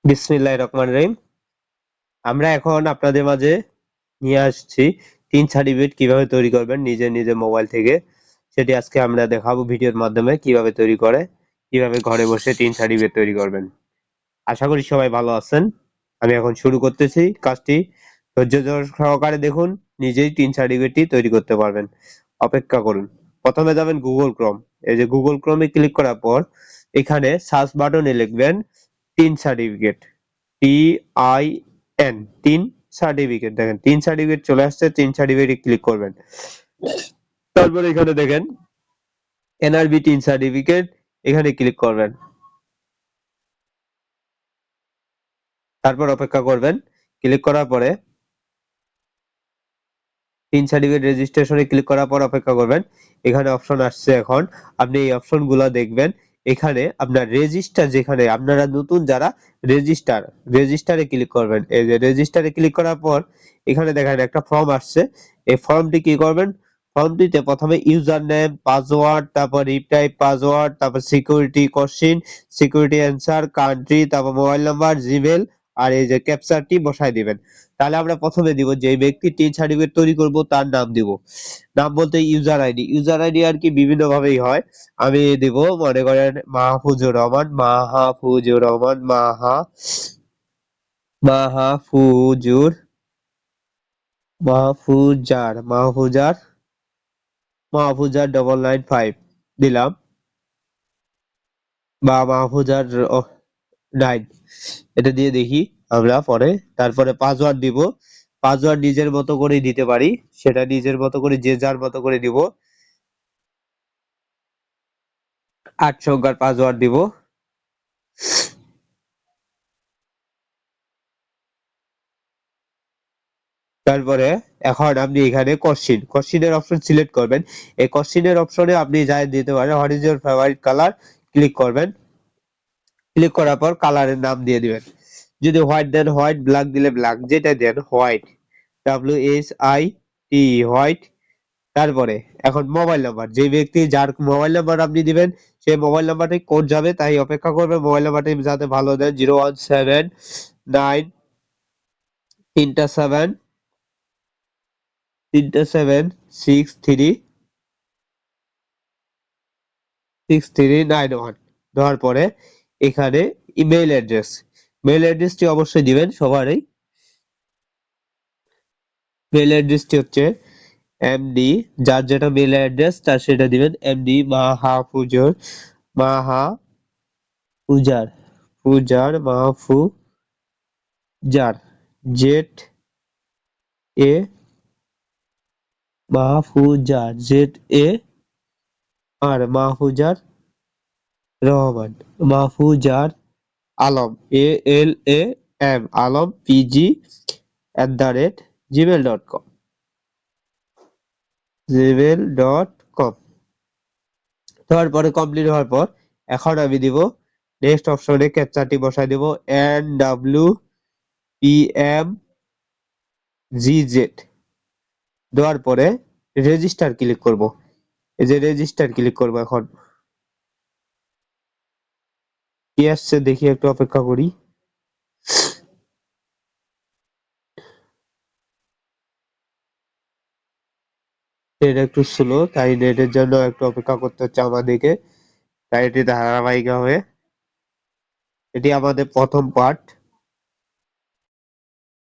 বিসমিল্লাহির রহমানির রহিম। আমরা এখন আপনাদের মাঝে নিয়ে আসছি তিন সার্টিফিকেট কিভাবে তৈরি করবেন নিজের মোবাইল থেকে। সেটি আজকে আমরা দেখাবো ভিডিওর মাধ্যমে কিভাবে তৈরি করে, কিভাবে ঘরে বসে তিন সার্টিফিকেট তৈরি করবেন। আশা করি সবাই ভালো আছেন। আমি এখন শুরু করতেছি কাজটি। ধৈর্য সহকারে দেখুন, নিজেই তিন সার্টিফিকেটটি তৈরি করতে পারবেন। অপেক্ষা করুন। প্রথমে যাবেন গুগল ক্রোম। এই যে গুগল ক্রোমে ক্লিক করার পর এখানে সার্চ বাটনে লিখবেন তিন সার্টিফিকেট, TIN, তিন সার্টিফিকেট। দেখেন তিন সার্টিফিকেট চলে আসছে, তিন সার্টিফিকেট ক্লিক করবেন। তারপরে এখানে দেখেন NRB তিন সার্টিফিকেট, এখানে ক্লিক করবেন। তারপর অপেক্ষা করবেন। ক্লিক করার পরে তিন সার্টিফিকেট রেজিস্ট্রেশনে ক্লিক করার পর অপেক্ষা করবেন। এখানে অপশন আসছে, এখন আপনি এই অপশনগুলো দেখবেন। এখানে আপনার রেজিস্টার, যেখানে আপনারা নতুন যারা রেজিস্টারে ক্লিক করবেন। এই যে রেজিস্টারে ক্লিক করার পর এখানে দেখেন একটা ফর্ম আসছে। এই ফর্মটি কি করবেন, ফর্মটিতে প্রথমে ইউজার নেম, পাসওয়ার্ড, তারপর রিটাইপ পাসওয়ার্ড, তারপর security question, security answer, country, তারপর মোবাইল নাম্বার, জিমেল আর এই যে ক্যাপচারটি বসায় দিবেন। তাহলে আমরা প্রথমে দিব যে ব্যক্তি তিন সার্টিফিকেট তৈরি করব তার নাম দিব। নাম বলতে ইউজার আইডি আর কি বিভিন্ন ভাবেই হয়। আমি দিব মনে করেন মাহফুজুর রহমান, মাহফুজুর মাহফুজার মাহফুজার মাহফুজার 995 দিলাম, বা মাহফুজার 9, এটা দিয়ে দেখি আমরা পরে। তারপরে পাসওয়ার্ড দিব। পাসওয়ার্ড নিজের মতো করেই দিতে পারি, সেটা নিজের মতো করে যে যার মতো করে দিব। 8 সংখ্যার পাসওয়ার্ড দিব। তারপরে এখন আপনি এখানে কোশ্চিনের অপশন সিলেক্ট করবেন। এই কোশ্চিনের অপশনে আপনি যাই দিতে পারেন what is your favourite colour, click করবেন। ক্লিক করার পর কালারের নাম দিয়ে দিবেন। যদি হোয়াইট দেন হোয়াইট, ব্ল্যাক দিলে ব্ল্যাক, যেটা দেন হোয়াইট, WHIT, হোয়াইট। তারপরে এখন মোবাইল নাম্বার, যে ব্যক্তি যার মোবাইল নাম্বার আপনি দিবেন সেই মোবাইল নাম্বারটি কোড যাবে, তাই অপেক্ষা করবে মোবাইল নাম্বারটি যাতে ভালো দেন। 0179 তিনটা 7 63 6391 দেওয়ার পরে এখানে মেইল অ্যাড্রেসটি অবশ্যই দিবেন সবারই। মেইল অ্যাড্রেসটি হচ্ছে এমডি, যার যেটা মেইল অ্যাড্রেস তার সেটা দিবেন। এমডি মাহফুজার মাহফুজার মাহফুজার জেড এ ZA আর মাহফুজার আলম আলম pg@gmail.com। তারপরে কমপ্লিট হওয়ার পর এখন আমি দিব নেক্সট অপশনে ক্যাপচারটি বসাই দেব NWPMGZ। দেওয়ার পরে রেজিস্টার ক্লিক করব। এই যে রেজিস্টার ক্লিক করব। এখন কি আসছে দেখি, একটু অপেক্ষা করি। এটা একটু স্লো, তাই নেটের জন্য একটু অপেক্ষা করতে হচ্ছে আমাদেরকে। তাই এটি ধারাবাহিক হবে। এটি আমাদের প্রথম পার্ট।